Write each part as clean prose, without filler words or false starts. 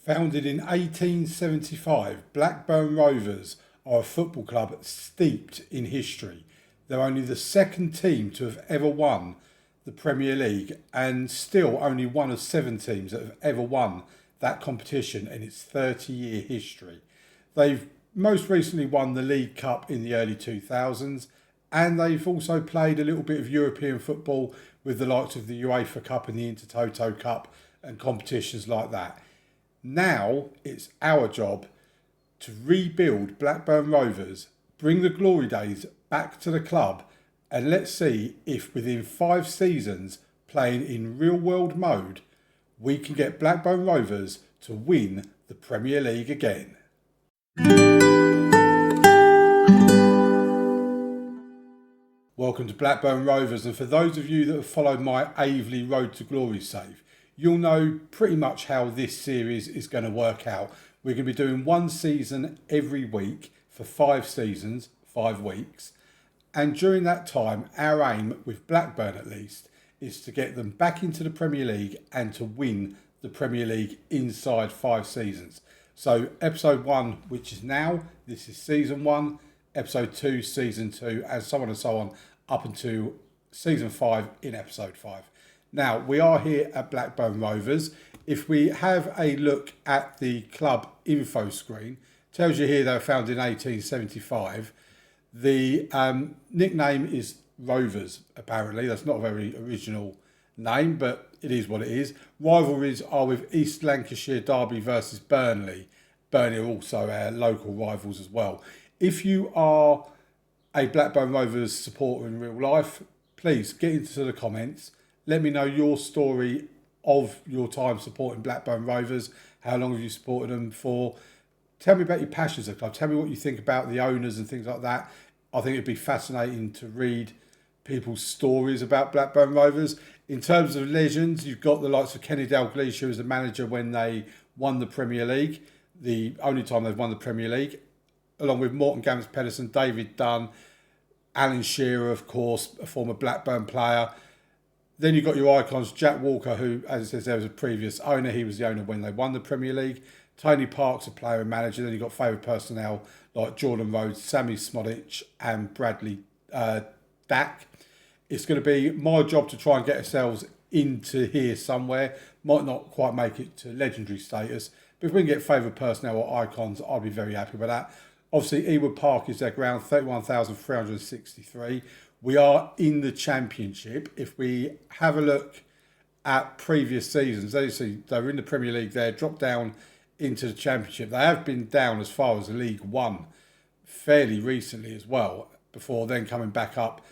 Founded in 1875, Blackburn Rovers are a football club steeped in history. They're only the second team to have ever won the Premier League and still only one of 7 teams that have ever won that competition in its 30-year history. They've most recently won the League Cup in the early 2000s, and they've also played a little bit of European football with the likes of the UEFA Cup and the Intertoto Cup and competitions like that. Now it's our job to rebuild Blackburn Rovers, bring the glory days back to the club, and let's see if within 5 seasons playing in real world mode, we can get Blackburn Rovers to win the Premier League again. Welcome to Blackburn Rovers, and for those of you that have followed my Aveley Road to Glory save, you'll know pretty much how this series is going to work out. We're going to be doing 1 season every week for 5 seasons, 5 weeks. And during that time, our aim, with Blackburn at least, is to get them back into the Premier League and to win the Premier League inside 5 seasons. So episode 1, which is now, this is season 1, episode 2, season 2, and so on, up until season 5 in episode 5. Now, we are here at Blackburn Rovers. If we have a look at the club info screen, tells you here they were founded in 1875. The nickname is Rovers, apparently. That's not a very original name, but it is what it is. Rivalries are with East Lancashire Derby versus Burnley. Burnley are also our local rivals as well. If you are a Blackburn Rovers supporter in real life, please get into the comments. Let me know your story of your time supporting Blackburn Rovers. How long have you supported them for? Tell me about your passions of the club. Tell me what you think about the owners and things like that. I think it'd be fascinating to read people's stories about Blackburn Rovers. In terms of legends, you've got the likes of Kenny Dalglish, who was the manager when they won the Premier League, the only time they've won the Premier League, along with Morton Gammis Pedersen, David Dunn, Alan Shearer, of course, a former Blackburn player. Then you've got your icons, Jack Walker, who, as it says, there was a previous owner. He was the owner when they won the Premier League. Tony Park's a player and manager. Then you've got favourite personnel like Jordan Rhodes, Sammy Smodic and Bradley Dack. It's going to be my job to try and get ourselves into here somewhere. Might not quite make it to legendary status, but if we can get favourite personnel or icons, I'll be very happy with that. Obviously, Ewood Park is their ground, 31,363. We are in the Championship. If we have a look at previous seasons, they were in the Premier League there, dropped down into the Championship. They have been down as far as League One fairly recently as well, before then coming back up.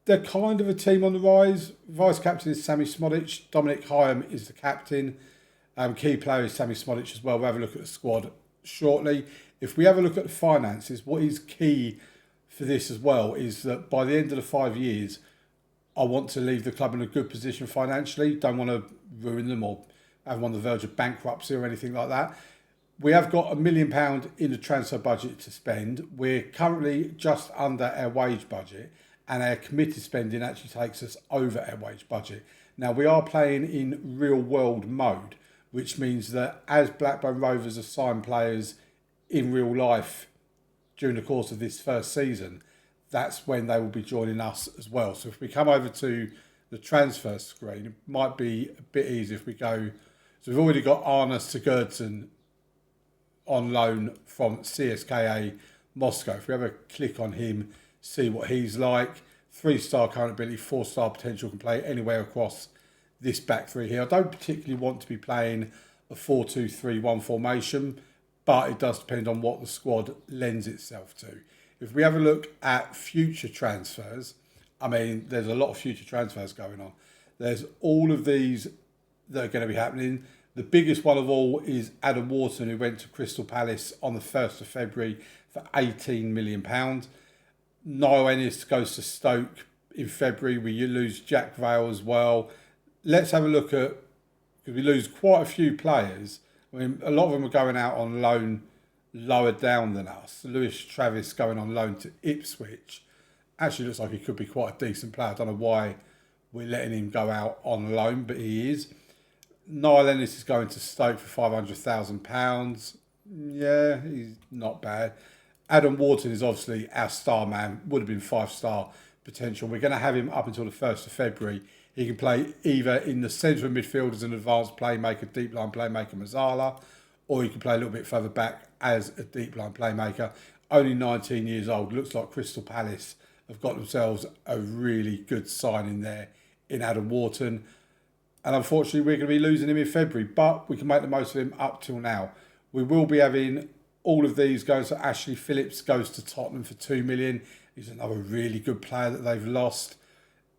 They're kind of a team on the rise. Vice captain is Sammy Smodic. Dominic Hyam is the captain. Key player is Sammy Smodic as well. We'll have a look at the squad shortly. If we have a look at the finances, what is key for this as well is that by the end of the 5 years, I want to leave the club in a good position financially. Don't want to ruin them or have them on the verge of bankruptcy or anything like that. We have got £1 million in the transfer budget to spend. We're currently just under our wage budget, and our committed spending actually takes us over our wage budget. Now, we are playing in real world mode, which means that as Blackburn Rovers have signed players in real life during the course of this first season, that's when they will be joining us as well. So if we come over to the transfer screen, it might be a bit easier if we go. So we've already got Arne Sigurdsson on loan from CSKA Moscow. If we have a click on him, see what he's like. 3-star current ability, 4-star potential, can play anywhere across this back three here. I don't particularly want to be playing a 4-2-3-1 formation, but it does depend on what the squad lends itself to. If we have a look at future transfers, I mean, there's a lot of future transfers going on. There's all of these that are going to be happening. The biggest one of all is Adam Wharton, who went to Crystal Palace on the 1st of February for £18 million. Niall Ennis goes to Stoke in February. We lose Jack Vale as well. Let's have a look at, because we lose quite a few players. I mean, a lot of them are going out on loan lower down than us. Lewis Travis going on loan to Ipswich. Actually looks like he could be quite a decent player. I don't know why we're letting him go out on loan, but he is. Niall Ennis is going to Stoke for £500,000. Yeah, he's not bad. Adam Wharton is obviously our star man, would have been 5-star potential. We're going to have him up until the 1st of February. He can play either in the centre of midfield as an advanced playmaker, deep line playmaker, Mazzala, or he can play a little bit further back as a deep line playmaker. Only 19 years old. Looks like Crystal Palace have got themselves a really good signing there in Adam Wharton. And unfortunately, we're going to be losing him in February, but we can make the most of him up till now. We will be having all of these going. So Ashley Phillips goes to Tottenham for £2 million. He's another really good player that they've lost.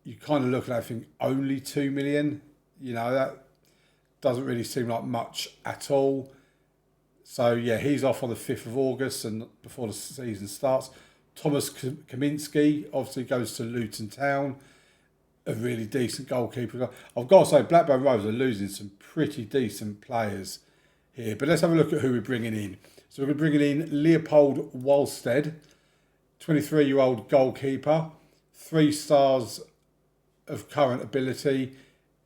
You kind of look at that and think, only £2 million? You know, that doesn't really seem like much at all. So, yeah, he's off on the 5th of August and before the season starts. Thomas Kaminski obviously goes to Luton Town. A really decent goalkeeper. I've got to say, Blackburn Rovers are losing some pretty decent players here. But let's have a look at who we're bringing in. So we're bringing in Leopold Walstead, 23-year-old goalkeeper, 3 stars of current ability.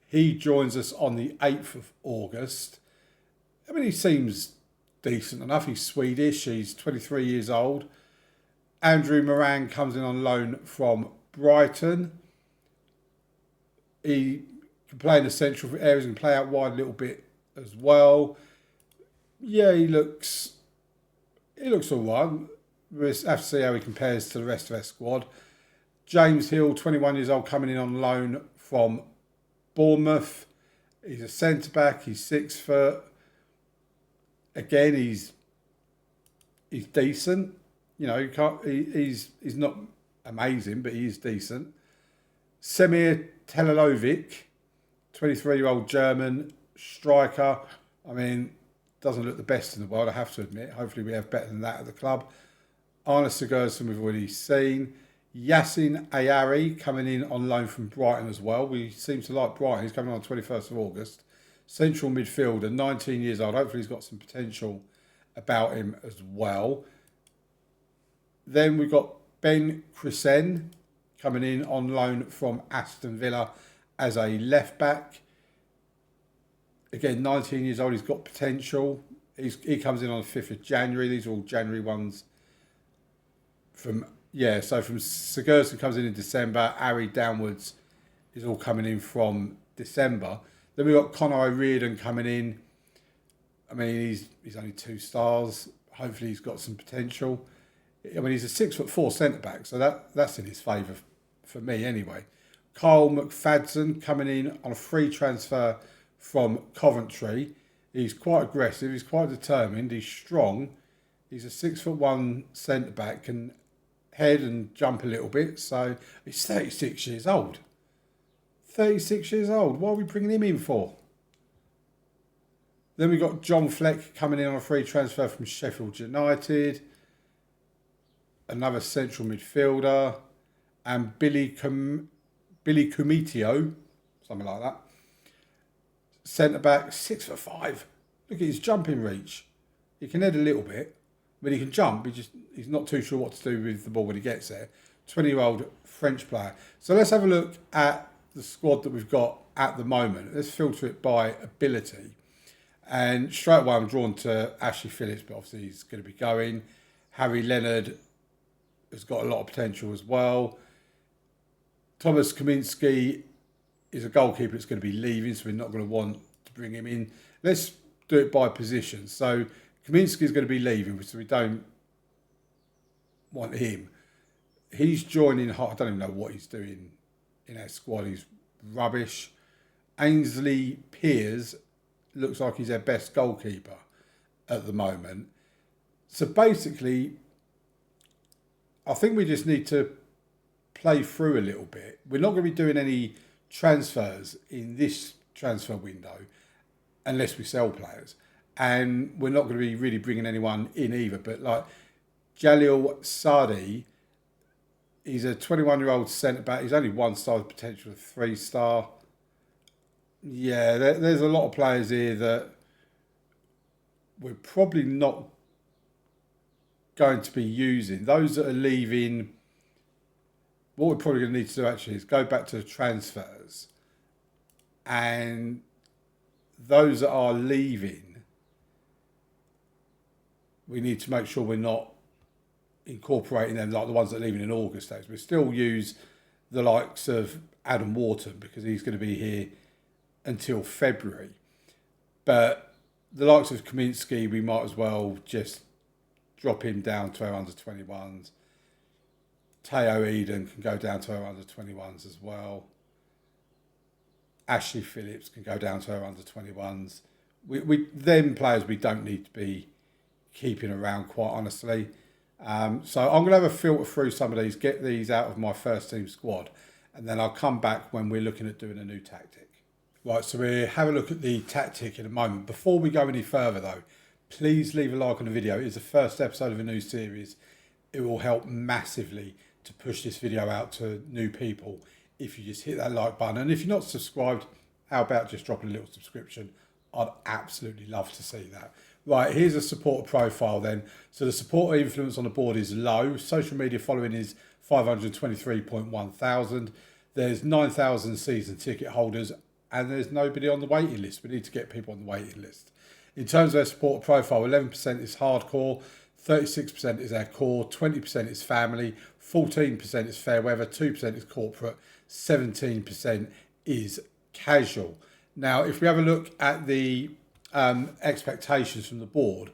He joins us on the 8th of August. I mean, he seems decent enough. He's Swedish. He's 23 years old. Andrew Moran comes in on loan from Brighton. He can play in the central areas and play out wide a little bit as well. Yeah, he looks all right. We'll have to see how he compares to the rest of our squad. James Hill, 21 years old, coming in on loan from Bournemouth. He's a centre-back. He's 6 foot. Again, he's decent. You know, he's not amazing, but he is decent. Semir Telalovic, 23-year-old German striker. I mean, doesn't look the best in the world, I have to admit. Hopefully we have better than that at the club. Arne Sigurdsson we've already seen. Yassin Ayari coming in on loan from Brighton as well. We seem to like Brighton. He's coming on the 21st of August. Central midfielder, 19 years old. Hopefully he's got some potential about him as well. Then we've got Ben Chrisen coming in on loan from Aston Villa as a left back. Again, 19 years old, he's got potential. He comes in on the 5th of January. These are all January ones. So from Sigurdsson comes in December. Ari downwards is all coming in from December. Then we've got Conor O'Riordan coming in. I mean, he's only 2 stars. Hopefully he's got some potential. I mean, he's a 6'4" centre-back, so that's in his favour for me anyway. Carl McFadden coming in on a free transfer from Coventry. He's quite aggressive, he's quite determined, he's strong. He's a 6'1" centre-back, can head and jump a little bit, so he's 36 years old. 36 years old, what are we bringing him in for? Then we've got John Fleck coming in on a free transfer from Sheffield United. Another central midfielder. And Billy Comitio, something like that. Centre-back, 6'5". Look at his jumping reach. He can head a little bit. When he can jump, he's not too sure what to do with the ball when he gets there. 20-year-old French player. So let's have a look at the squad that we've got at the moment. Let's filter it by ability. And straight away I'm drawn to Ashley Phillips, but obviously he's going to be going. Harry Leonard has got a lot of potential as well. Thomas Kaminski is a goalkeeper that's going to be leaving, so we're not going to want to bring him in. Let's do it by position. So Kaminski is going to be leaving, so we don't want him. He's joining, I don't even know what he's doing in our squad. He's rubbish. Ainsley Piers looks like he's our best goalkeeper at the moment. So basically, I think we just need to play through a little bit. We're not going to be doing any transfers in this transfer window unless we sell players. And we're not going to be really bringing anyone in either. But like Jalil Sadi, he's a 21-year-old centre-back. He's only 1 star with potential of 3 star. Yeah, there's a lot of players here that we're probably not going to be using. Those that are leaving, what we're probably going to need to do actually is go back to the transfers and those that are leaving, we need to make sure we're not incorporating them like the ones that are leaving in August. We still use the likes of Adam Wharton because he's going to be here until February. But the likes of Kaminsky, we might as well just drop him down to our under-21s. Teo Eden can go down to our under-21s as well. Ashley Phillips can go down to our under-21s. Them players we don't need to be keeping around, quite honestly. So I'm going to have a filter through some of these, get these out of my first team squad, and then I'll come back when we're looking at doing a new tactic. Right, so we'll have a look at the tactic in a moment. Before we go any further though, please leave a like on the video. It is the first episode of a new series. It will help massively to push this video out to new people if you just hit that like button. And if you're not subscribed, how about just dropping a little subscription? I'd absolutely love to see that. Right, here's a supporter profile then. So the supporter influence on the board is low. Social media following is 523.1 thousand. There's 9,000 season ticket holders and there's nobody on the waiting list. We need to get people on the waiting list. In terms of their supporter profile, 11% is hardcore, 36% is our core, 20% is family, 14% is fair weather, 2% is corporate, 17% is casual. Now, if we have a look at the expectations from the board,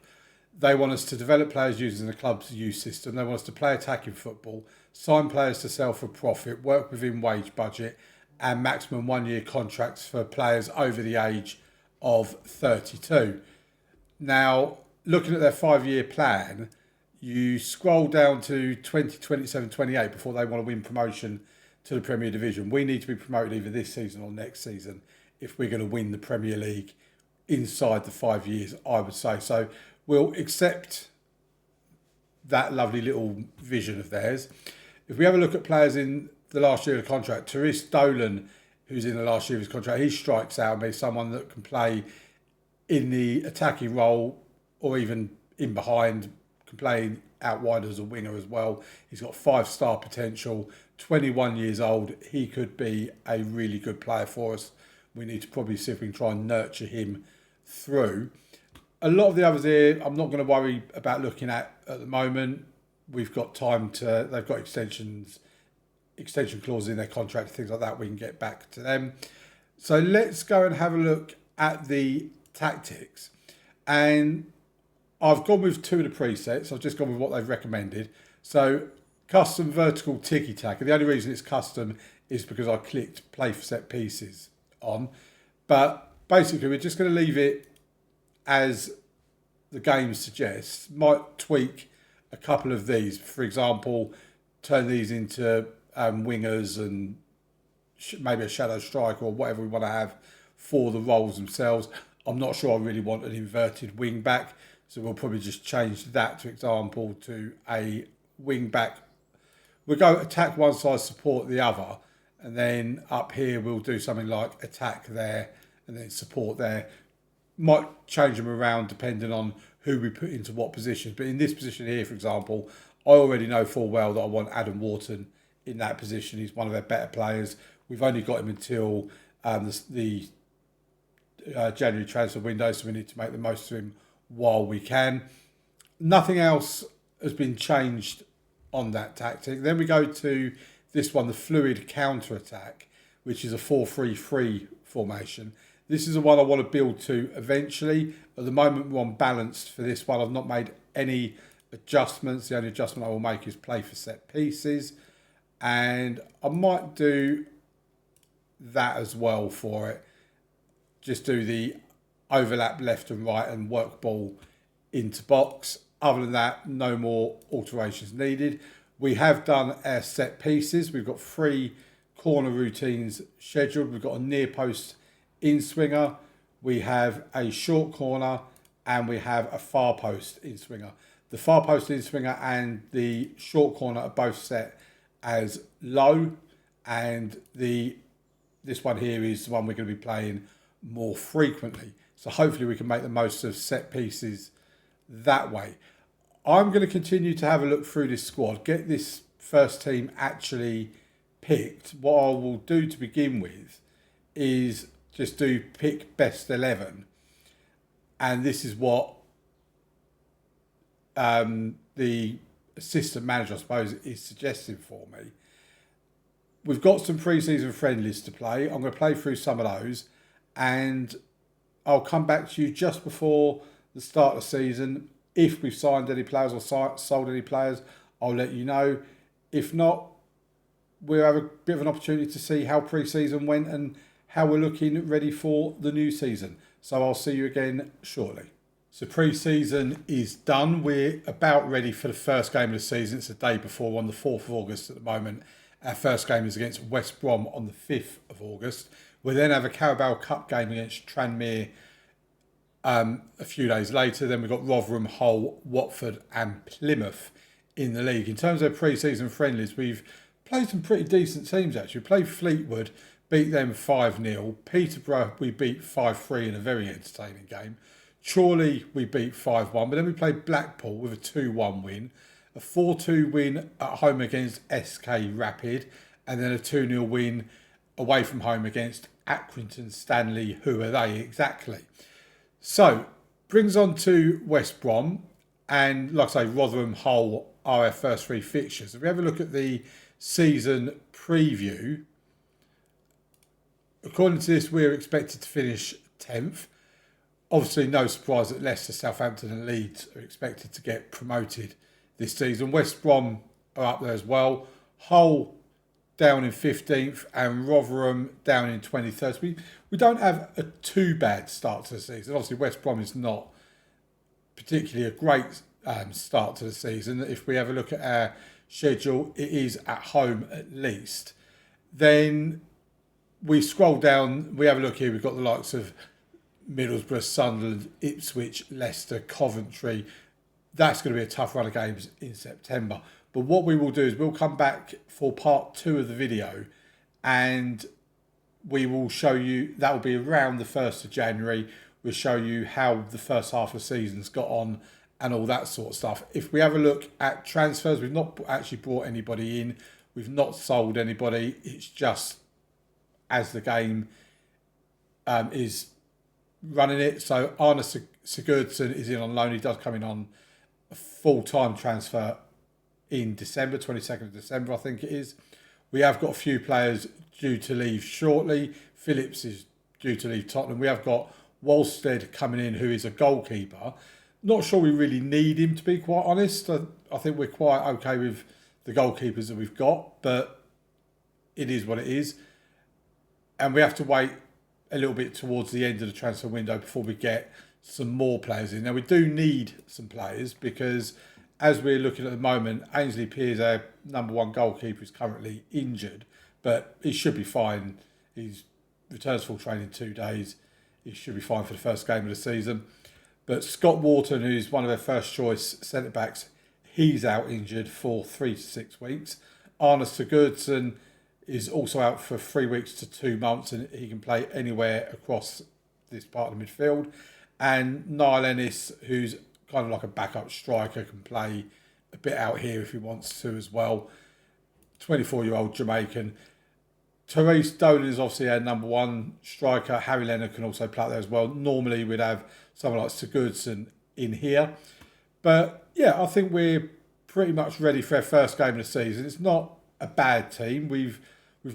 they want us to develop players using the club's youth system. They want us to play attacking football, sign players to sell for profit, work within wage budget, and maximum 1 year contracts for players over the age of 32. Now, looking at their 5 year plan, you scroll down to 2027-28 before they want to win promotion to the Premier Division. We need to be promoted either this season or next season if we're going to win the Premier League inside the 5 years, I would say. So we'll accept that lovely little vision of theirs. If we have a look at players in the last year of the contract, Therese Dolan, who's in the last year of his contract, he strikes out and be someone that can play in the attacking role or even in behind, can play out wide as a winger as well. He's got 5-star potential, 21 years old. He could be a really good player for us. We need to probably see if we can try and nurture him through. A lot of the others here, I'm not going to worry about looking at the moment. We've got time to, they've got extension clauses in their contract, things like that. We can get back to them. So let's go and have a look at the tactics. And I've gone with 2 of the presets. I've just gone with what they've recommended. So custom vertical tiki-taka. The only reason it's custom is because I clicked play for set pieces on. But basically, we're just going to leave it as the game suggests. Might tweak a couple of these. For example, turn these into wingers and maybe a shadow striker or whatever we want to have for the roles themselves. I'm not sure I really want an inverted wing back, so we'll probably just change that, to example, to a wing back. We'll go attack one side, support the other, and then up here we'll do something like attack there and then support there. Might change them around depending on who we put into what positions. But in this position here, for example, I already know full well that I want Adam Wharton in that position. He's one of their better players. We've only got him until the January transfer window, so we need to make the most of him while we can. Nothing else has been changed on that tactic. Then we go to this one, the fluid counter-attack, which is a 4-3-3 formation. This is the one I want to build to eventually. At the moment, we're on balanced for this one. I've not made any adjustments. The only adjustment I will make is play for set pieces. And I might do that as well for it. Just do the overlap left and right and work ball into box. Other than that, no more alterations needed. We have done our set pieces. We've got 3 corner routines scheduled. We've got a near post in swinger, we have a short corner, and we have a far post in swinger. The far post in swinger and the short corner are both set as low, and this one here is the one we're going to be playing more frequently. So hopefully we can make the most of set pieces that way. I'm going to continue to have a look through this squad, get this first team actually picked. What I will do to begin with is just do pick best 11. And this is what the assistant manager, I suppose, is suggesting for me. We've got some pre-season friendlies to play. I'm going to play through some of those, and I'll come back to you just before the start of the season. If we've signed any players or sold any players, I'll let you know. If not, we'll have a bit of an opportunity to see how pre-season went and how we're looking ready for the new season. So I'll see you again shortly. So pre-season is done. We're about ready for the first game of the season. It's the day before, on the 4th of August at the moment. Our first game is against West Brom on the 5th of August. We'll then have a Carabao Cup game against Tranmere a few days later. Then we've got Rotherham, Hull, Watford and Plymouth in the league. In terms of pre-season friendlies, we've played some pretty decent teams actually. We played Fleetwood, beat them 5-0. Peterborough we beat 5-3 in a very entertaining game. Chorley we beat 5-1, but then we played Blackpool with a 2-1 win, a 4-2 win at home against SK Rapid, and then a 2-0 win away from home against Accrington Stanley. Who are they exactly? So, brings on to West Brom, and like I say, Rotherham, Hull are our first three fixtures. If we have a look at the season preview, according to this, we're expected to finish 10th. Obviously, no surprise that Leicester, Southampton and Leeds are expected to get promoted this season. West Brom are up there as well. Hull down in 15th and Rotherham down in 23rd. We don't have a too bad start to the season. Obviously, West Brom is not particularly a great start to the season. If we have a look at our schedule, it is at home at least. Then we scroll down, we have a look here, we've got the likes of Middlesbrough, Sunderland, Ipswich, Leicester, Coventry. That's going to be a tough run of games in September. But what we will do is we'll come back for part 2 of the video and we will show you, that will be around the 1st of January. We'll show you how the first half of the season's got on and all that sort of stuff. If we have a look at transfers, we've not actually brought anybody in. We've not sold anybody. It's just as the game is running it. So Arne Sigurdsson is in on loan. He does come in on a full-time transfer in December, 22nd of December, I think it is. We have got a few players due to leave shortly. Phillips is due to leave Tottenham. We have got Wolstead coming in, who is a goalkeeper. Not sure we really need him, to be quite honest. I think we're quite okay with the goalkeepers that we've got, but it is what it is. And we have to wait a little bit towards the end of the transfer window before we get some more players in. Now, we do need some players because, as we're looking at the moment, Ainsley Pearce, our number one goalkeeper, is currently injured, but he should be fine. He's returns full training in 2 days. He should be fine for the first game of the season. But Scott Wharton, who's one of their first choice centre-backs, he's out injured for 3 to 6 weeks. Arne Sigurdsson is also out for 3 weeks to 2 months, and he can play anywhere across this part of the midfield. And Niall Ennis, who's kind of like a backup striker, can play a bit out here if he wants to as well. 24-year-old Jamaican. Therese Dolan is obviously our number one striker. Harry Leonard can also play there as well. Normally we'd have someone like Sigurdsson in here. But yeah, I think we're pretty much ready for our first game of the season. It's not a bad team. We've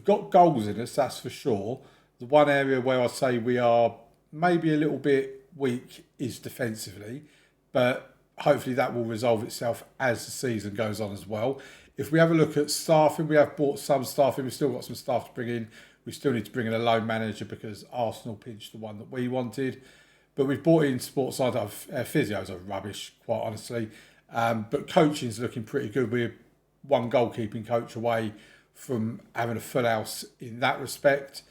got goals in us, that's for sure. The one area where I'd say we are maybe a little bit weak is defensively, but hopefully that will resolve itself as the season goes on as well. If we have a look at staffing, we have bought some staffing. We've still got some staff to bring in. We still need to bring in a loan manager because Arsenal pinched the one that we wanted. But we've bought in sports side. Physios are rubbish, quite honestly. But coaching's looking pretty good. We're one goalkeeping coach away from having a full house in that respect.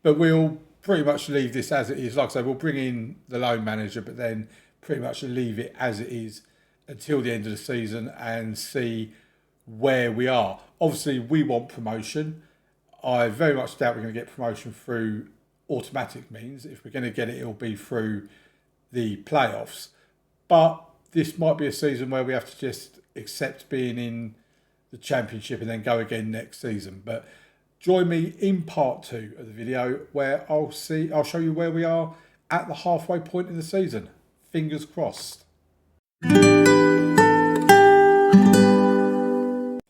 But we'll pretty much leave this as it is. Like I say, we'll bring in the loan manager, but then pretty much leave it as it is until the end of the season and see where we are. Obviously, we want promotion. I very much doubt we're going to get promotion through automatic means. If we're going to get it, it'll be through the playoffs. But this might be a season where we have to just accept being in the Championship and then go again next season. But Join me in part 2 of the video where I'll show you where we are at the halfway point in the season. Fingers crossed.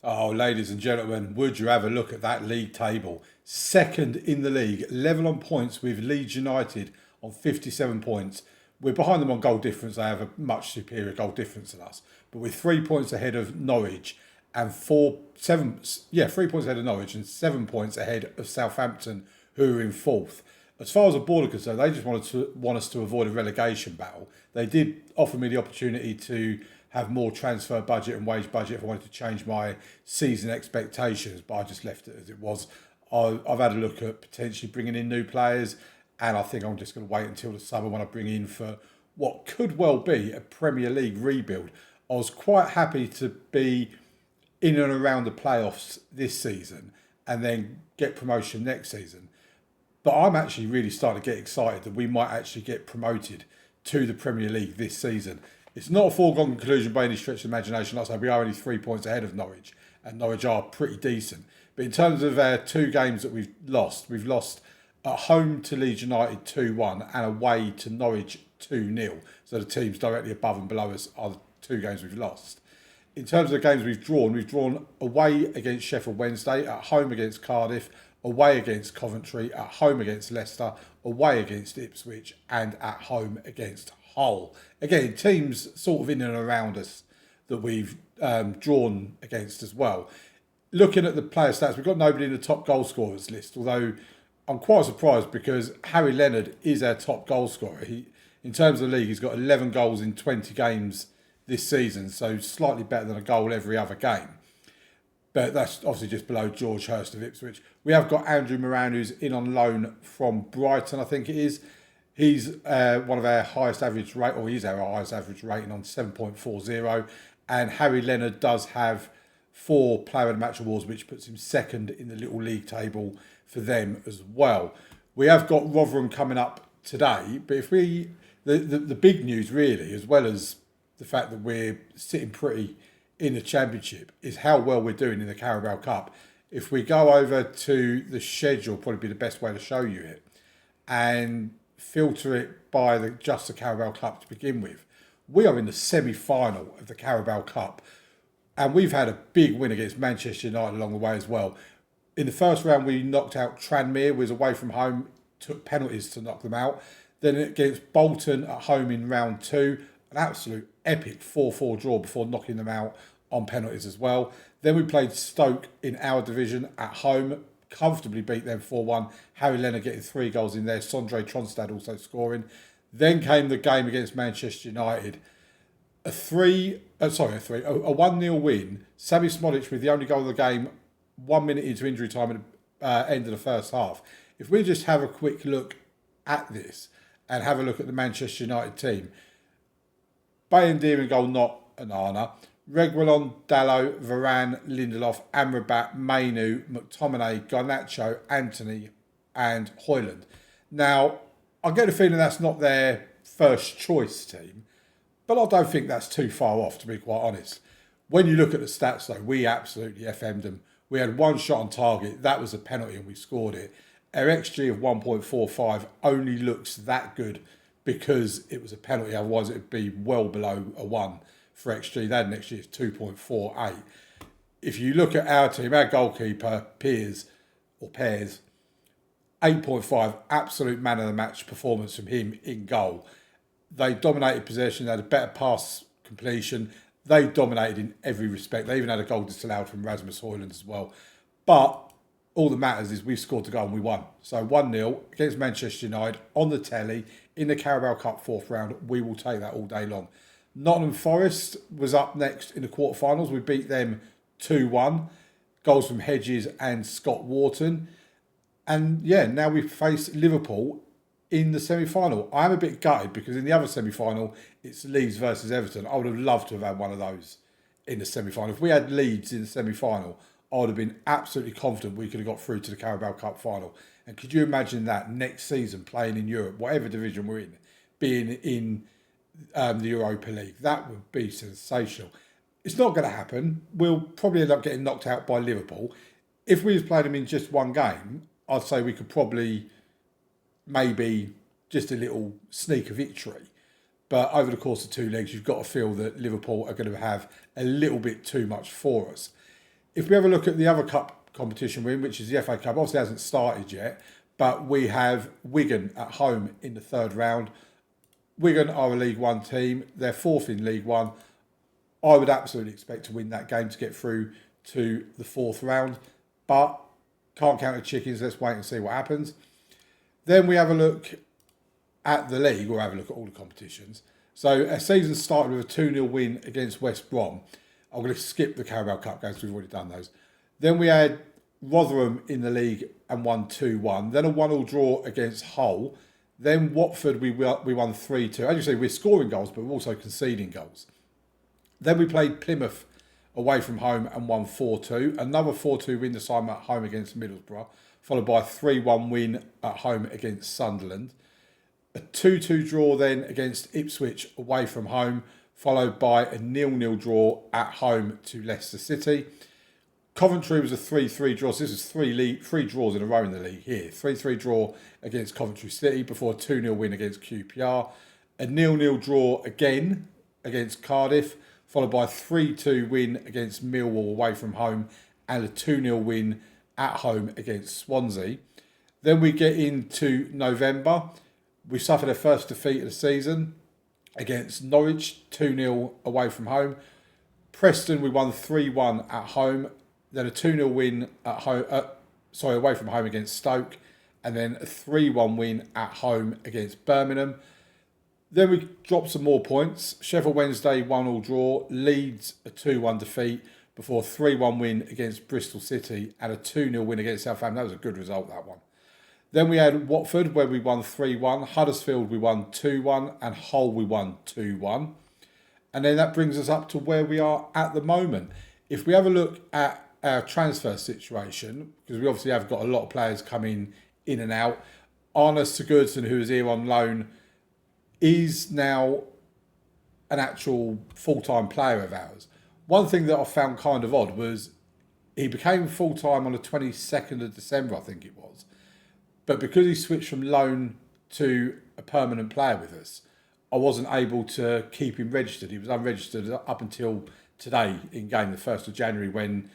Oh, ladies and gentlemen, would you have a look at that league table? Second in the league, level on points with Leeds United on 57 points. We're behind them on goal difference. They have a much superior goal difference than us. But we're 3 points ahead of Norwich and 3 points ahead of Norwich and 7 points ahead of Southampton, who are in fourth. As far as the board are concerned, they just want us to avoid a relegation battle. They did offer me the opportunity to have more transfer budget and wage budget if I wanted to change my season expectations, but I just left it as it was. I've had a look at potentially bringing in new players, and I think I'm just going to wait until the summer when I bring in for what could well be a Premier League rebuild. I was quite happy to be in and around the playoffs this season and then get promotion next season. But I'm actually really starting to get excited that we might actually get promoted to the Premier League this season. It's not a foregone conclusion by any stretch of the imagination. Like I say, we are only 3 points ahead of Norwich, and Norwich are pretty decent. But in terms of our 2 games that we've lost at home to Leeds United 2-1 and away to Norwich 2-0. So the teams directly above and below us are the 2 games we've lost. In terms of the games we've drawn away against Sheffield Wednesday, at home against Cardiff, away against Coventry, at home against Leicester, away against Ipswich, and at home against Hull. Again, teams sort of in and around us that we've drawn against as well. Looking at the player stats, we've got nobody in the top goal scorers list, although I'm quite surprised because Harry Leonard is our top goal scorer. In terms of the league, he's got 11 goals in 20 games this season, so slightly better than a goal every other game. But that's obviously just below George Hurst of Ipswich. We have got Andrew Moran, who's in on loan from Brighton, I think it is. He's one of our highest average rate, or he's our highest average rating on 7.40. And Harry Leonard does have 4 Player of the Match awards, which puts him second in the little league table for them as well. We have got Rotherham coming up today, but if the big news really, as well as the fact that we're sitting pretty in the Championship, is how well we're doing in the Carabao Cup. If we go over to the schedule, probably be the best way to show you it, and filter it by just the Carabao Cup to begin with. We are in the semi-final of the Carabao Cup, and we've had a big win against Manchester United along the way as well. In the first round, we knocked out Tranmere, was away from home, took penalties to knock them out. Then against Bolton at home in round 2, an absolute epic 4-4 draw before knocking them out on penalties as well. Then we played Stoke in our division at home, comfortably beat them 4-1. Harry Leonard getting 3 goals in there, Sondre Tronstad also scoring. Then came the game against Manchester United. A 1-0 win. Sami Smodic with the only goal of the game, 1 minute into injury time at the end of the first half. If we just have a quick look at this and have a look at the Manchester United team, Bayindir in goal, not Onana. Reguilon, Dalot, Varane, Lindelof, Amrabat, Mainu, McTominay, Garnacho, Anthony and Højlund. Now, I get the feeling that's not their first choice team, but I don't think that's too far off, to be quite honest. When you look at the stats though, we absolutely FM'd them. We had 1 shot on target, that was a penalty and we scored it. Our XG of 1.45 only looks that good because it was a penalty, otherwise it would be well below a 1 for XG. They had an XG of 2.48. If you look at our team, our goalkeeper, Pears, 8.5, absolute man of the match performance from him in goal. They dominated possession, they had a better pass completion. They dominated in every respect. They even had a goal disallowed from Rasmus Højlund as well. But all that matters is we scored the goal and we won. So 1-0 against Manchester United on the telly in the Carabao Cup 4th round. We will take that all day long. Nottingham Forest was up next in the quarterfinals. We beat them 2-1. Goals from Hedges and Scott Wharton. And yeah, now we face Liverpool in the semi-final. I'm a bit gutted because in the other semi-final, it's Leeds versus Everton. I would have loved to have had one of those in the semi-final. If we had Leeds in the semi-final, I would have been absolutely confident we could have got through to the Carabao Cup final. And could you imagine that next season playing in Europe, whatever division we're in, being in the Europa League? That would be sensational. It's not going to happen. We'll probably end up getting knocked out by Liverpool. If we was playing them in just one game, I'd say we could probably maybe just a little sneaker victory. But over the course of 2 legs, you've got to feel that Liverpool are going to have a little bit too much for us. If we have a look at the other cup competition we're in, which is the FA Cup, obviously hasn't started yet, but we have Wigan at home in the third round. Wigan are a League One team. They're fourth in League One. I would absolutely expect to win that game to get through to the fourth round, but can't count the chickens. Let's wait and see what happens. Then we have a look at the league, or have a look at all the competitions. So a season started with a 2-0 win against West Brom. I'm going to skip the Carabao Cup games, we've already done those. Then we had Rotherham in the league and won 2-1. Then a 1-1 draw against Hull. Then Watford, we won 3-2. As you say, we're scoring goals, but we're also conceding goals. Then we played Plymouth away from home and won 4-2. Another 4-2 win this time at home against Middlesbrough, followed by a 3-1 win at home against Sunderland. A 2-2 draw then against Ipswich away from home, followed by a 0-0 draw at home to Leicester City. Coventry was a 3-3 draw. So this is three draws in a row in the league here. 3-3 draw against Coventry City before a 2-0 win against QPR. A 0-0 draw again against Cardiff, followed by a 3-2 win against Millwall away from home and a 2-0 win at home against Swansea. Then we get into November. We suffered our first defeat of the season against Norwich, 2-0 away from home. Preston, we won 3-1 at home. Then a 2-0 win at home, away from home against Stoke. And then a 3-1 win at home against Birmingham. Then we dropped some more points. Sheffield Wednesday, 1-1 draw. Leeds, a 2-1 defeat before a 3-1 win against Bristol City and a 2-0 win against Southampton. That was a good result, that one. Then we had Watford, where we won 3-1. Huddersfield, we won 2-1. And Hull, we won 2-1. And then that brings us up to where we are at the moment. If we have a look at our transfer situation, because we obviously have got a lot of players coming in and out. Arne Sigurdsson, who is here on loan, is now an actual full-time player of ours. One thing that I found kind of odd was he became full-time on the 22nd of December, I think it was. But because he switched from loan to a permanent player with us, I wasn't able to keep him registered. He was unregistered up until today in game, the 1st of January, when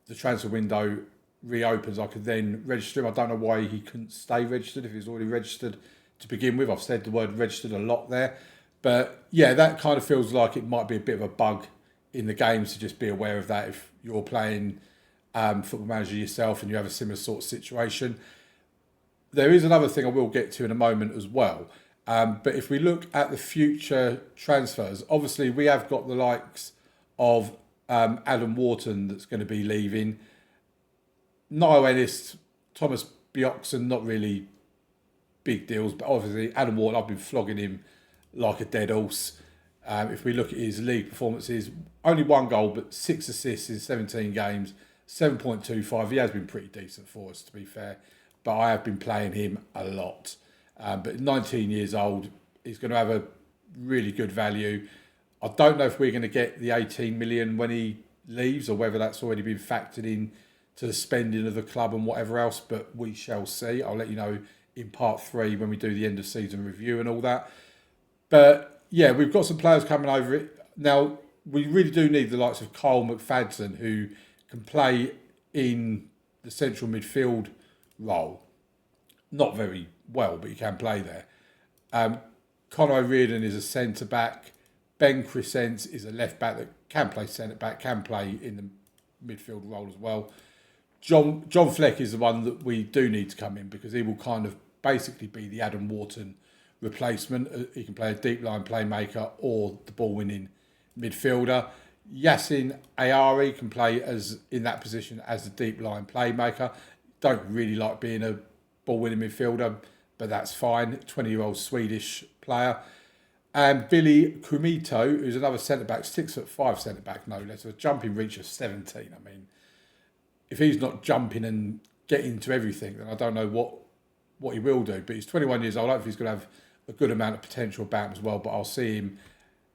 the transfer window reopens. I could then register him. I don't know why he couldn't stay registered if he was already registered to begin with. I've said the word registered a lot there. But yeah, that kind of feels like it might be a bit of a bug in the game, so just be aware of that if you're playing Football Manager yourself and you have a similar sort of situation. There is another thing I will get to in a moment as well. But if we look at the future transfers, obviously we have got the likes of Adam Wharton that's going to be leaving. Niall Ellis, Thomas Bjorkson, not really big deals, but obviously Adam Wharton, I've been flogging him like a dead horse. If we look at his league performances, only 1 goal, but 6 assists in 17 games, 7.25. He has been pretty decent for us, to be fair. But I have been playing him a lot. But 19 years old, he's going to have a really good value. I don't know if we're going to get the 18 million when he leaves, or whether that's already been factored in to the spending of the club and whatever else, but we shall see. I'll let you know in part 3 when we do the end of season review and all that. But yeah, we've got some players coming over it. Now, we really do need the likes of Kyle McFadden, who can play in the central midfield role. Not very well, but he can play there. Conor O'Riordan is a centre-back. Ben Crescent is a left-back that can play centre-back, can play in the midfield role as well. John Fleck is the one that we do need to come in, because he will kind of basically be the Adam Wharton replacement. He can play a deep line playmaker or the ball-winning midfielder. Yassin Ayari can play as in that position as the deep line playmaker. Don't really like being a ball-winning midfielder, but that's fine. 20-year-old Swedish player. And Billy Kumito, who's another centre-back, 6'5" centre-back, no less, with a jumping reach of 17. I mean, if he's not jumping and getting to everything, then I don't know what he will do. But he's 21 years old. Hopefully he's going to have a good amount of potential about him as well. But I'll see him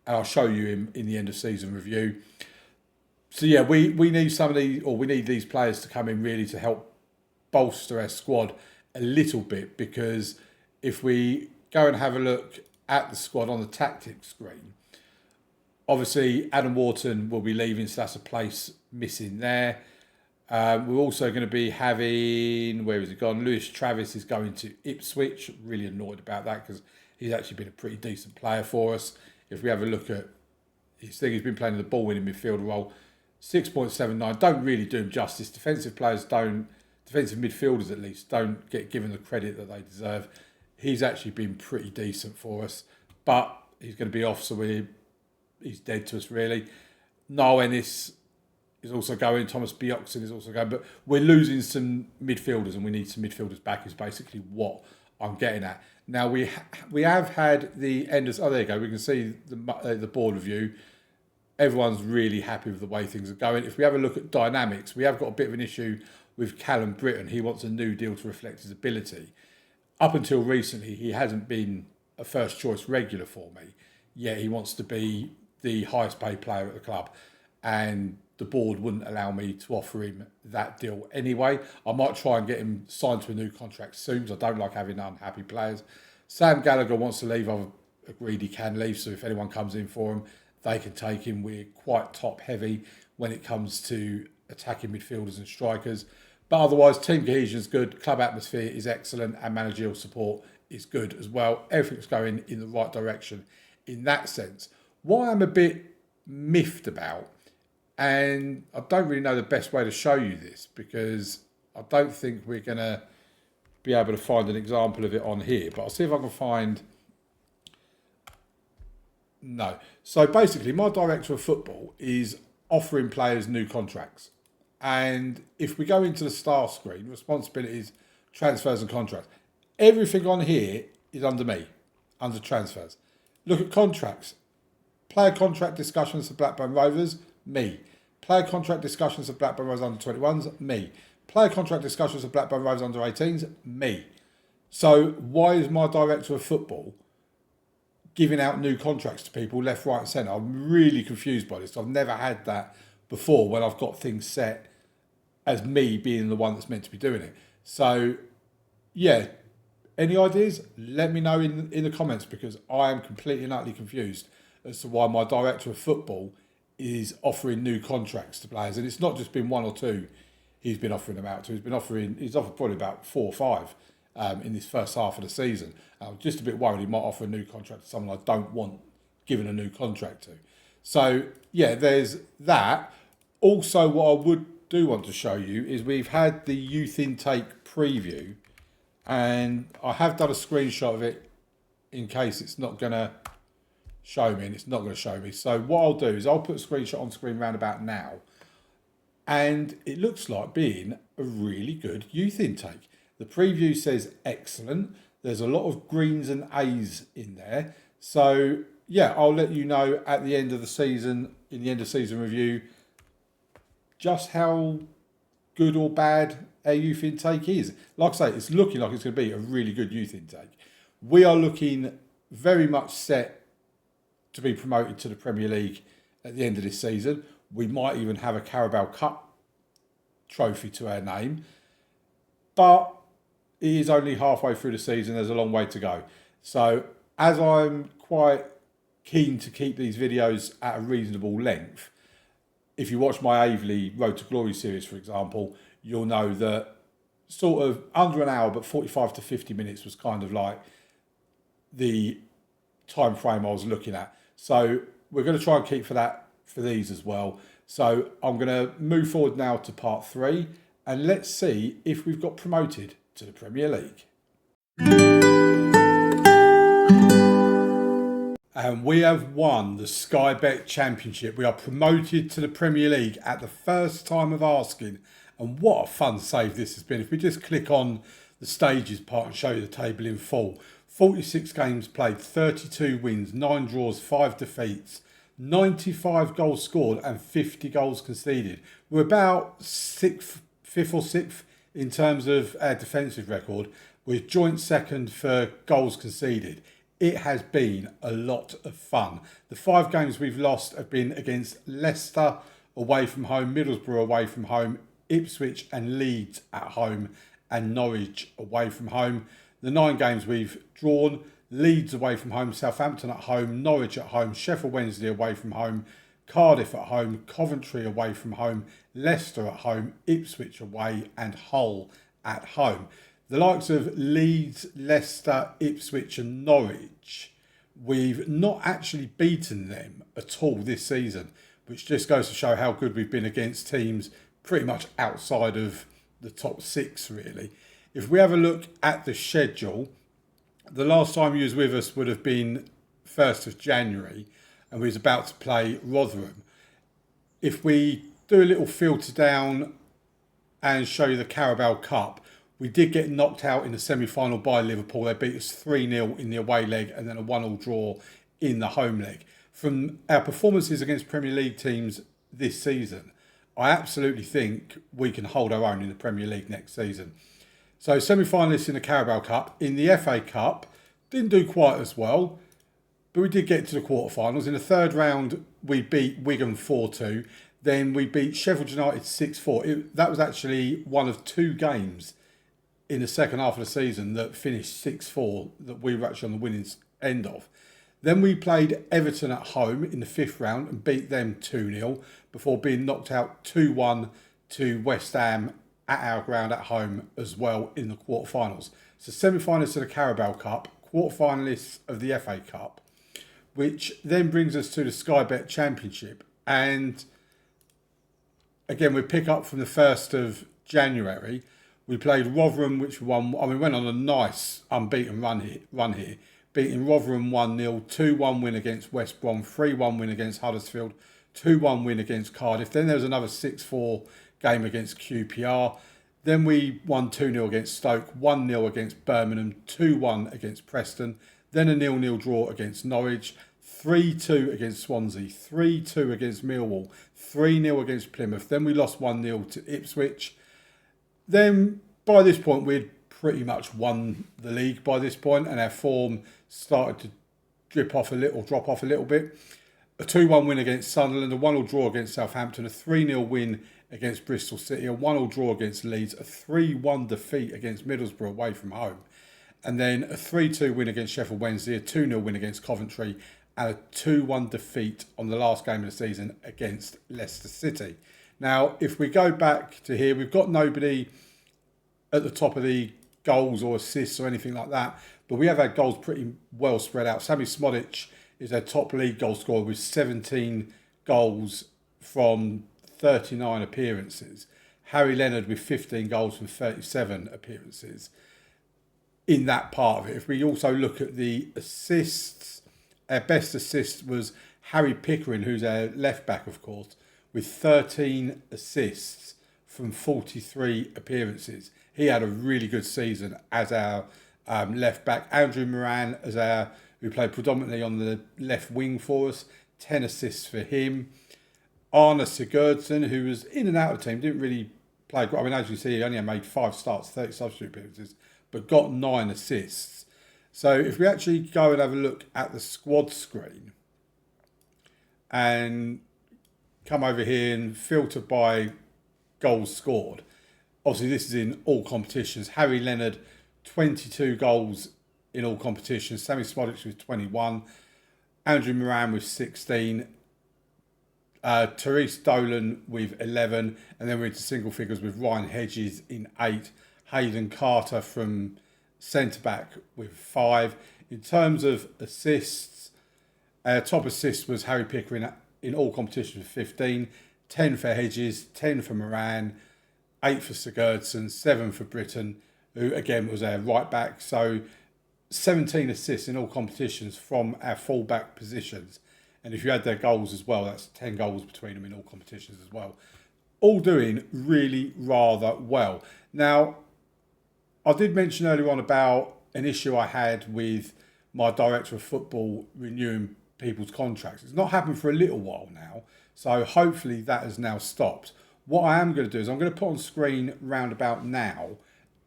and I'll show you him in the end of season review. So yeah, we need some of these, or we need these players to come in really to help bolster our squad a little bit, because if we go and have a look at the squad on the tactics screen, obviously Adam Wharton will be leaving, so that's a place missing there. We're also going to be having, where has he gone? Lewis Travis is going to Ipswich. Really annoyed about that because he's actually been a pretty decent player for us. If we have a look at his thing, he's been playing the ball winning midfielder role. 6.79, don't really do him justice. Defensive midfielders at least, don't get given the credit that they deserve. He's actually been pretty decent for us, but he's going to be off, so he's dead to us really. Noel Ennis is also going, Thomas Bjorkson is also going, but we're losing some midfielders and we need some midfielders back is basically what I'm getting at. Now we have had the end of, there you go, we can see the board review. Everyone's really happy with the way things are going. If we have a look at dynamics, we have got a bit of an issue with Callum Britton. He wants a new deal to reflect his ability. Up until recently, he hasn't been a first choice regular for me, yet he wants to be the highest paid player at the club. And the board wouldn't allow me to offer him that deal anyway. I might try and get him signed to a new contract soon, because I don't like having unhappy players. Sam Gallagher wants to leave. I've agreed he can leave, so if anyone comes in for him, they can take him. We're quite top heavy when it comes to attacking midfielders and strikers. But otherwise, team cohesion is good, club atmosphere is excellent, and managerial support is good as well. Everything's going in the right direction in that sense. What I'm a bit miffed about, and I don't really know the best way to show you this, because I don't think we're going to be able to find an example of it on here, but I'll see if I can find... No. So basically, my director of football is offering players new contracts. And if we go into the start screen, responsibilities, transfers and contracts, everything on here is under me, under transfers. Look at contracts. Player contract discussions for Blackburn Rovers, me. Player contract discussions for Blackburn Rovers under 21s, me. Player contract discussions for Blackburn Rovers under 18s, me. So why is my director of football giving out new contracts to people left, right and centre? I'm really confused by this. I've never had that before when I've got things set as me being the one that's meant to be doing it. So, yeah, any ideas? Let me know in the comments, because I am completely and utterly confused as to why my director of football is offering new contracts to players. And it's not just been one or two he's been offering them out to. He's offered probably about 4 or 5 in this first half of the season. I'm just a bit worried he might offer a new contract to someone I don't want given a new contract to. So, yeah, there's that. Also, what I would do want to show you is we've had the youth intake preview, and I have done a screenshot of it in case it's not going to show me, and it's not going to show me. So what I'll do is I'll put a screenshot on screen round about now, and it looks like being a really good youth intake. The preview says excellent. There's a lot of greens and A's in there. So yeah, I'll let you know at the end of the season, in the end of season review, just how good or bad our youth intake is. Like I say, it's looking like it's going to be a really good youth intake. We are looking very much set to be promoted to the Premier League at the end of this season. We might even have a Carabao Cup trophy to our name. But it is only halfway through the season. There's a long way to go. So as I'm quite keen to keep these videos at a reasonable length, if you watch my Aveley Road to Glory series, for example, you'll know that sort of under an hour, but 45 to 50 minutes was kind of like the time frame I was looking at. So we're going to try and keep for that for these as well. So I'm going to move forward now to part 3, and let's see if we've got promoted to the Premier League. And we have won the Sky Bet Championship. We are promoted to the Premier League at the first time of asking. And what a fun save this has been. If we just click on the stages part and show you the table in full. 46 games played, 32 wins, 9 draws, 5 defeats, 95 goals scored and 50 goals conceded. We're about 5th or 6th in terms of our defensive record. We're joint second for goals conceded. It has been a lot of fun. The 5 games we've lost have been against Leicester, away from home, Middlesbrough away from home, Ipswich and Leeds at home, and Norwich away from home. The 9 games we've drawn: Leeds away from home, Southampton at home, Norwich at home, Sheffield Wednesday away from home, Cardiff at home, Coventry away from home, Leicester at home, Ipswich away, and Hull at home. The likes of Leeds, Leicester, Ipswich and Norwich, we've not actually beaten them at all this season, which just goes to show how good we've been against teams pretty much outside of the top 6, really. If we have a look at the schedule, the last time you was with us would have been 1st of January, and we was about to play Rotherham. If we do a little filter down and show you the Carabao Cup, we did get knocked out in the semi-final by Liverpool. They beat us 3-0 in the away leg and then a 1-1 draw in the home leg. From our performances against Premier League teams this season, I absolutely think we can hold our own in the Premier League next season. So semi-finalists in the Carabao Cup. In the FA Cup, didn't do quite as well, but we did get to the quarterfinals. In the third round, we beat Wigan 4-2. Then we beat Sheffield United 6-4. That was actually one of 2 games in the second half of the season that finished 6-4 that we were actually on the winning end of. Then we played Everton at home in the 5th round and beat them 2-0 before being knocked out 2-1 to West Ham at our ground at home as well in the quarterfinals. So semi-finalists of the Carabao Cup, quarterfinalists of the FA Cup, which then brings us to the Sky Bet Championship. And again, we pick up from the 1st of January. We played Rotherham, which we won. We went on a nice unbeaten run here, beating Rotherham 1-0, 2-1 win against West Brom, 3-1 win against Huddersfield, 2-1 win against Cardiff. Then there was another 6-4 game against QPR. Then we won 2-0 against Stoke, 1-0 against Birmingham, 2-1 against Preston, then a 0-0 draw against Norwich, 3-2 against Swansea, 3-2 against Millwall, 3-0 against Plymouth. Then we lost 1-0 to Ipswich. Then by this point, we'd pretty much won the league by this point, and our form started to drop off a little bit. A 2-1 win against Sunderland, a 1-1 draw against Southampton, a 3-0 win against Bristol City, a 1-1 draw against Leeds, a 3-1 defeat against Middlesbrough away from home, and then a 3-2 win against Sheffield Wednesday, a 2-0 win against Coventry, and a 2-1 defeat on the last game of the season against Leicester City. Now, if we go back to here, we've got nobody at the top of the goals or assists or anything like that, but we have had goals pretty well spread out. Sammy Smodic is our top league goal scorer with 17 goals from 39 appearances. Harry Leonard with 15 goals from 37 appearances in that part of it. If we also look at the assists, our best assist was Harry Pickering, who's our left back, of course, with 13 assists from 43 appearances. He had a really good season as our left back. Andrew Moran, who played predominantly on the left wing for us, 10 assists for him. Arne Sigurdsson, who was in and out of the team, didn't really play. I mean, as you see, he only made 5 starts, 30 substitute appearances, but got 9 assists. So if we actually go and have a look at the squad screen and come over here and filter by goals scored, obviously this is in all competitions. Harry Leonard, 22 goals in all competitions. Sammy Smodic with 21. Andrew Moran with 16. Therese Dolan with 11, and then we're into single figures with Ryan Hedges in 8, Hayden Carter from centre-back with 5. In terms of assists, our top assist was Harry Pickering in all competitions with 15, 10 for Hedges, 10 for Moran, 8 for Sigurdsson, 7 for Britton, who again was our right-back. So 17 assists in all competitions from our full-back positions. And if you add their goals as well, that's 10 goals between them in all competitions as well. All doing really rather well. Now, I did mention earlier on about an issue I had with my director of football renewing people's contracts. It's not happened for a little while now, so hopefully that has now stopped. What I am going to do is I'm going to put on screen round about now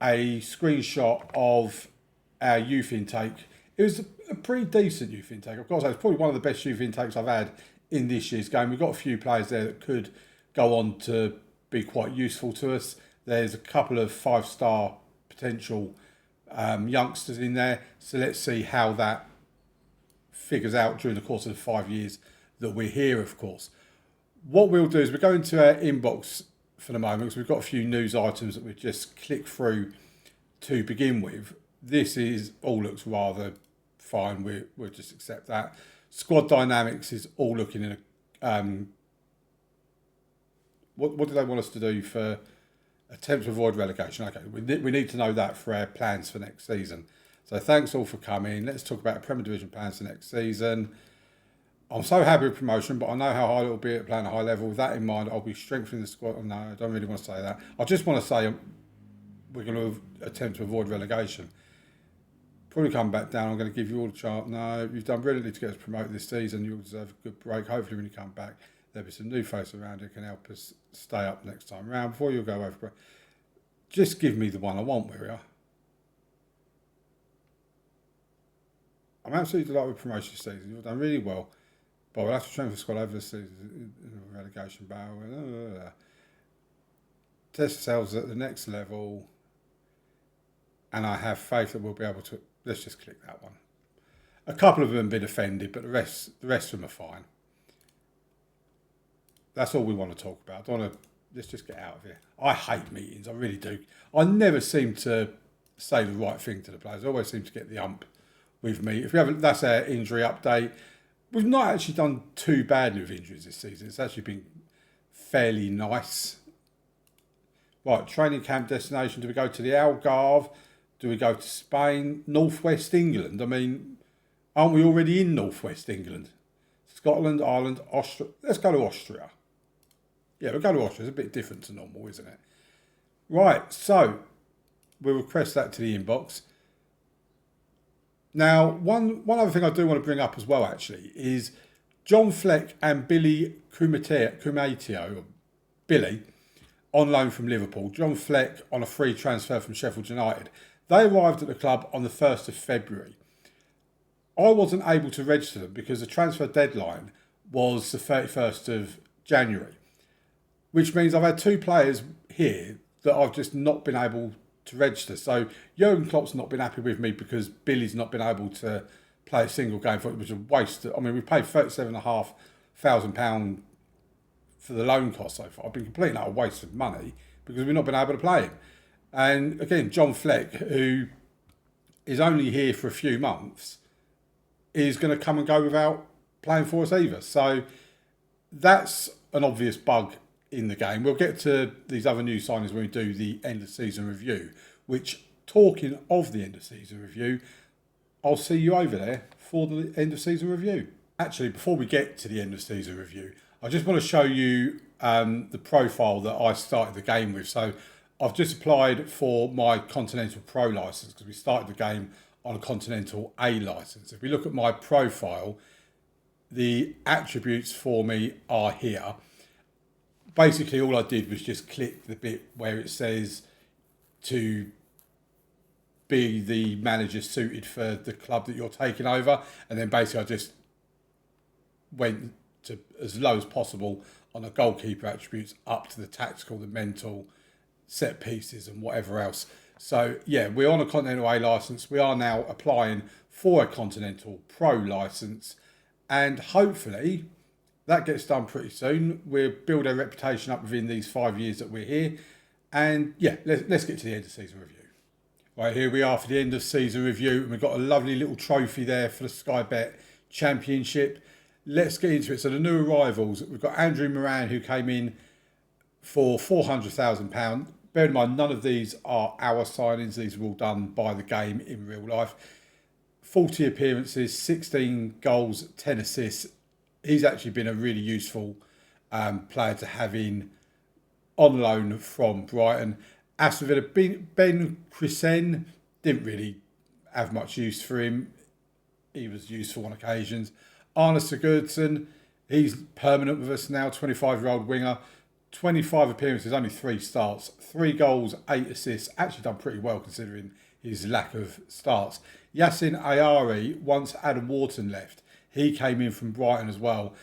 a screenshot of our youth intake. It was a pretty decent youth intake. Of course, it's probably one of the best youth intakes I've had in this year's game. We've got a few players there that could go on to be quite useful to us. There's a couple of 5-star potential youngsters in there. So let's see how that figures out during the course of the 5 years that we're here, of course. What we'll do is we'll go into our inbox for the moment because we've got a few news items that we just click through to begin with. This all looks rather fine. We'll just accept that. Squad dynamics is all looking in a... What do they want us to do for attempt to avoid relegation? Okay, we need to know that for our plans for next season. So thanks all for coming. Let's talk about Premier Division plans for next season. I'm so happy with promotion, but I know how hard it will be at playing at a high level. With that in mind, I'll be strengthening the squad. No, I don't really want to say that. I just want to say we're going to attempt to avoid relegation. Probably come back down. I'm going to give you all the chance. No, you've done brilliantly to get us promoted this season. You'll deserve a good break. Hopefully when you come back, there'll be some new face around who can help us stay up next time round. Before you go over, just give me the one I want, will you? I'm absolutely delighted with promotion this season. You've done really well. But we'll have to strengthen the squad over the season in the relegation battle. Test ourselves at the next level. And I have faith that we'll be able to... Let's just click that one. A couple of them have been offended, but the rest of them are fine. That's all we want to talk about. I don't want to... Let's just get out of here. I hate meetings. I really do. I never seem to say the right thing to the players. I always seem to get the ump with me. If we haven't... That's our injury update. We've not actually done too badly with injuries this season. It's actually been fairly nice. Right, training camp destination. Do we go to the Algarve? Do we go to Spain? Northwest England? I mean, aren't we already in Northwest England? Scotland, Ireland, Austria. Let's go to Austria. Yeah, we'll go to Austria. It's a bit different to normal, isn't it? Right, so we'll request that to the inbox. Now, one other thing I do want to bring up as well, actually, is John Fleck and Billy Kumatio, Billy, on loan from Liverpool. John Fleck on a free transfer from Sheffield United. They arrived at the club on the 1st of February. I wasn't able to register them because the transfer deadline was the 31st of January, which means I've had 2 players here that I've just not been able to register. So Jurgen Klopp's not been happy with me because Billy's not been able to play a single game for it, which was a waste. I mean, we paid £37,500 for the loan cost so far. I've been completely a waste of money because we've not been able to play him. And again, John Fleck, who is only here for a few months, is going to come and go without playing for us either. So that's an obvious bug in the game. We'll get to these other new signings when we do the end of season review, which, talking of the end of season review, I'll see you over there for the end of season review. Actually, before we get to the end of season review, I just want to show you the profile that I started the game with. So I've just applied for my Continental Pro license because we started the game on a Continental A license. If we look at my profile, the attributes for me are here. Basically, all I did was just click the bit where it says to be the manager suited for the club that you're taking over. And then basically I just went to as low as possible on the goalkeeper attributes up to the tactical, the mental, set pieces and whatever else. So yeah, we're on a Continental A licence. We are now applying for a Continental Pro licence. And hopefully that gets done pretty soon. We'll build our reputation up within these 5 years that we're here. And yeah, let's get to the end of season review. Right, here we are for the end of season review. And we've got a lovely little trophy there for the Sky Bet Championship. Let's get into it. So the new arrivals, we've got Andrew Moran, who came in for £400,000. Bear in mind, none of these are our signings. These are all done by the game in real life. 40 appearances, 16 goals, 10 assists. He's actually been a really useful player to have in on loan from Brighton. Aston Villa, Ben Chrisen, didn't really have much use for him. He was useful on occasions. Arne Sigurdsson, he's permanent with us now, 25-year-old winger. 25 appearances, only 3 starts. 3 goals, 8 assists. Actually done pretty well considering his lack of starts. Yassin Ayari, once Adam Wharton left, he came in from Brighton as well.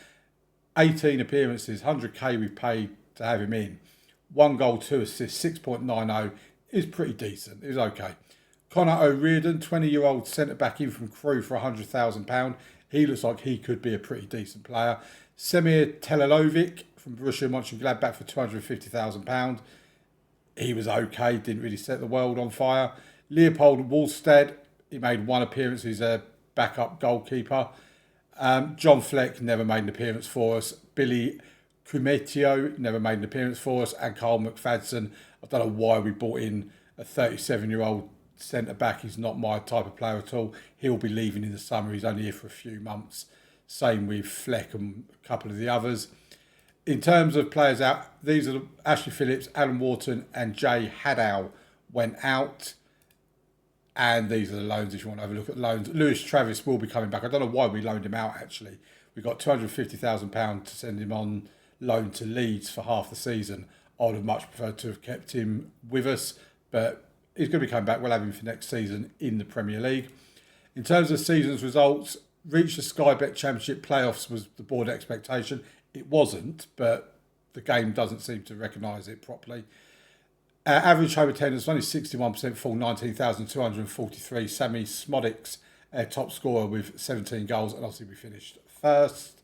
18 appearances, 100k we paid to have him in. 1 goal, 2 assists, 6.90 is pretty decent. It's okay. Connor O'Riordan, 20-year-old centre-back in from Crewe for £100,000. He looks like he could be a pretty decent player. Semir Telalovic from Borussia Mönchengladbach for £250,000. He was okay, didn't really set the world on fire. Leopold Wallstead, he made one appearance. He's a backup goalkeeper. John Fleck never made an appearance for us. Billy Cumetio never made an appearance for us. And Carl McFadden. I don't know why we brought in a 37-year-old centre-back. He's not my type of player at all. He'll be leaving in the summer. He's only here for a few months. Same with Fleck and a couple of the others. In terms of players out, these are Ashley Phillips, Alan Wharton and Jay Haddow went out. And these are the loans if you want to have a look at loans. Lewis Travis will be coming back. I don't know why we loaned him out, actually. We got £250,000 to send him on loan to Leeds for half the season. I would have much preferred to have kept him with us, but he's going to be coming back. We'll have him for next season in the Premier League. In terms of season's results, reached the Sky Bet Championship playoffs was the board expectation. It wasn't, but the game doesn't seem to recognise it properly. Average home attendance was only 61% full, 19,243. Sammy Smodics, top scorer with 17 goals, and obviously we finished first.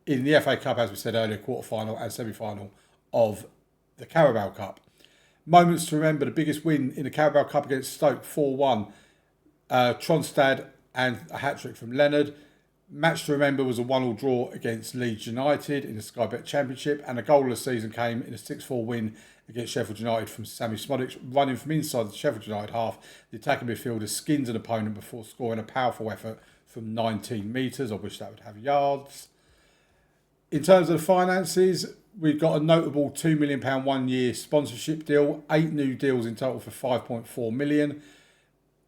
In the FA Cup, as we said earlier, quarter-final and semi-final of the Carabao Cup. Moments to remember, the biggest win in the Carabao Cup against Stoke, 4-1. Tronstad and a hat-trick from Leonard. Match to remember was a 1-1 draw against Leeds United in the Sky Bet Championship, and a goal of the season came in a 6-4 win against Sheffield United from Sammy Smodic, running from inside the Sheffield United half. The attacking midfielder skins an opponent before scoring a powerful effort from 19 metres. I wish that would have yards. In terms of the finances, we've got a notable £2 million 1-year sponsorship deal, 8 new deals in total for £5.4 million.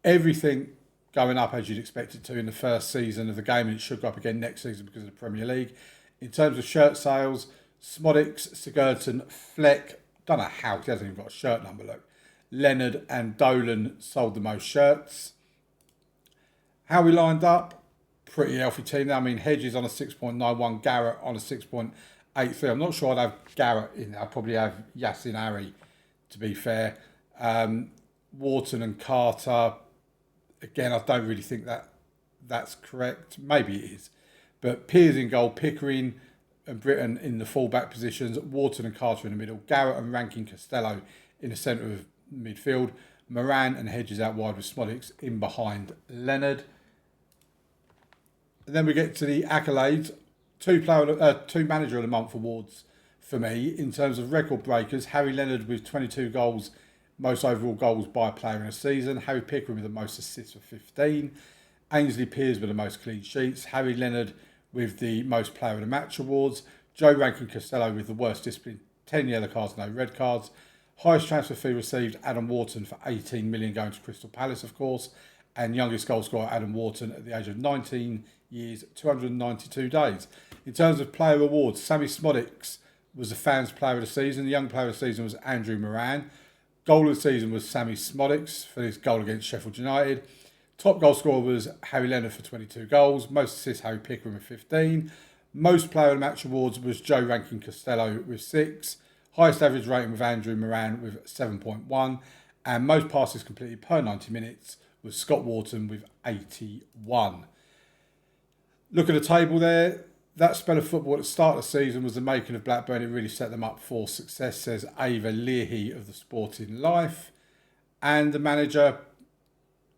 Everything going up as you'd expect it to in the first season of the game, and it should go up again next season because of the Premier League. In terms of shirt sales, Smodics, Sigurdsson, Fleck, don't know how, he hasn't even got a shirt number, look. Leonard and Dolan sold the most shirts. How we lined up? Pretty healthy team. I mean, Hedges on a 6.91, Garrett on a 6.83. I'm not sure I'd have Garrett in there. I'd probably have Yassin Ari, to be fair. Wharton and Carter, again, I don't really think that's correct. Maybe it is. But Piers in goal, Pickering and Britton in the full-back positions, Wharton and Carter in the middle, Garrett and Rankin Costello in the centre of midfield, Moran and Hedges out wide with Smodics in behind Leonard. And then we get to the accolades. Two Manager of the Month awards for me. In terms of record breakers, Harry Leonard with 22 goals, most overall goals by a player in a season. Harry Pickering with the most assists for 15. Ainsley Pears with the most clean sheets. Harry Leonard with the most player of the match awards. Joe Rankin Costello with the worst discipline, 10 yellow cards, no red cards. Highest transfer fee received, Adam Wharton for 18 million going to Crystal Palace, of course. And youngest goal scorer, Adam Wharton at the age of 19 years, 292 days. In terms of player awards, Sammy Smodics was the fans' player of the season. The young player of the season was Andrew Moran. Goal of the season was Sammy Smodics for his goal against Sheffield United. Top goal scorer was Harry Leonard for 22 goals. Most assists, Harry Pickering with 15. Most player of the match awards was Joe Rankin Costello with 6. Highest average rating with Andrew Moran with 7.1. And most passes completed per 90 minutes was Scott Wharton with 81. Look at the table there. That spell of football at the start of the season was the making of Blackburn. It really set them up for success, says Ava Leahy of the Sporting Life. And the manager,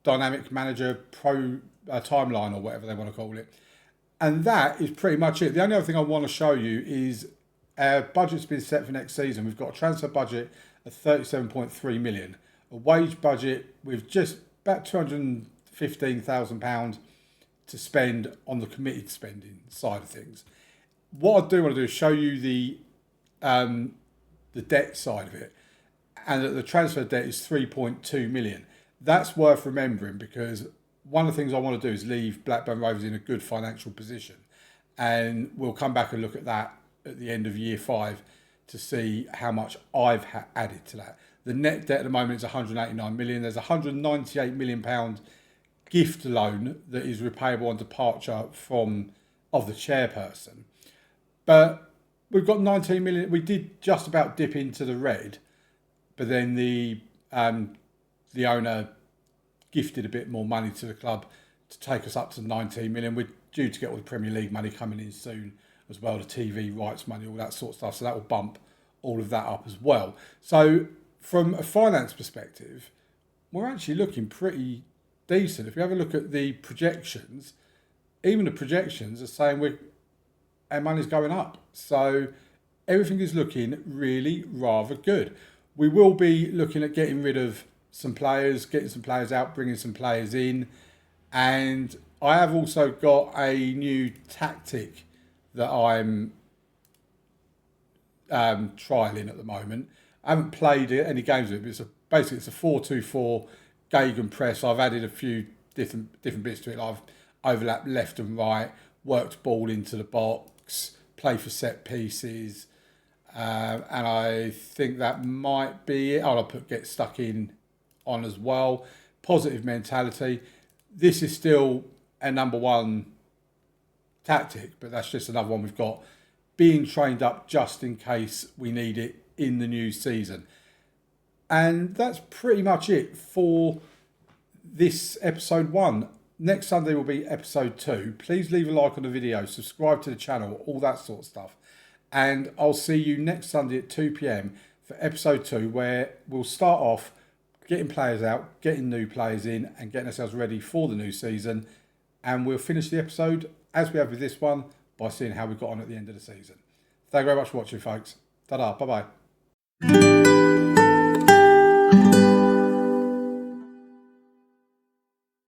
dynamic manager, pro timeline or whatever they want to call it. And that is pretty much it. The only other thing I want to show you is our budget's been set for next season. We've got a transfer budget of £37.3 million. A wage budget with just about £215,000 to spend on the committed spending side of things. What I do want to do is show you the debt side of it, and that the transfer debt is 3.2 million. That's worth remembering because one of the things I want to do is leave Blackburn Rovers in a good financial position, and we'll come back and look at that at the end of year 5 to see how much I've added to that. The net debt at the moment is 189 million. There's a 198 million pound gift loan that is repayable on departure of the chairperson. But we've got 19 million. We did just about dip into the red, but then the owner gifted a bit more money to the club to take us up to 19 million. We're due to get all the Premier League money coming in soon as well, the TV rights money, all that sort of stuff. So that will bump all of that up as well. So from a finance perspective, we're actually looking pretty decent. If you have a look at the projections, even the projections are saying our money's going up. So everything is looking really rather good. We will be looking at getting rid of some players, getting some players out, bringing some players in. And I have also got a new tactic that I'm trialing at the moment. I haven't played any games with it, but basically it's a 4-2-4 gegenpress. I've added a few different bits to it. I've overlapped left and right, worked ball into the box, play for set pieces, and I think that might be it. I'll put get stuck in on as well. Positive mentality. This is still a number one tactic, but that's just another one we've got being trained up just in case we need it in the new season. And that's pretty much it for this episode 1. Next Sunday will be episode 2. Please leave a like on the video, subscribe to the channel, all that sort of stuff. And I'll see you next Sunday at 2 p.m. for episode 2, where we'll start off getting players out, getting new players in, and getting ourselves ready for the new season. And we'll finish the episode, as we have with this one, by seeing how we got on at the end of the season. Thank you very much for watching, folks. Ta-da, bye-bye.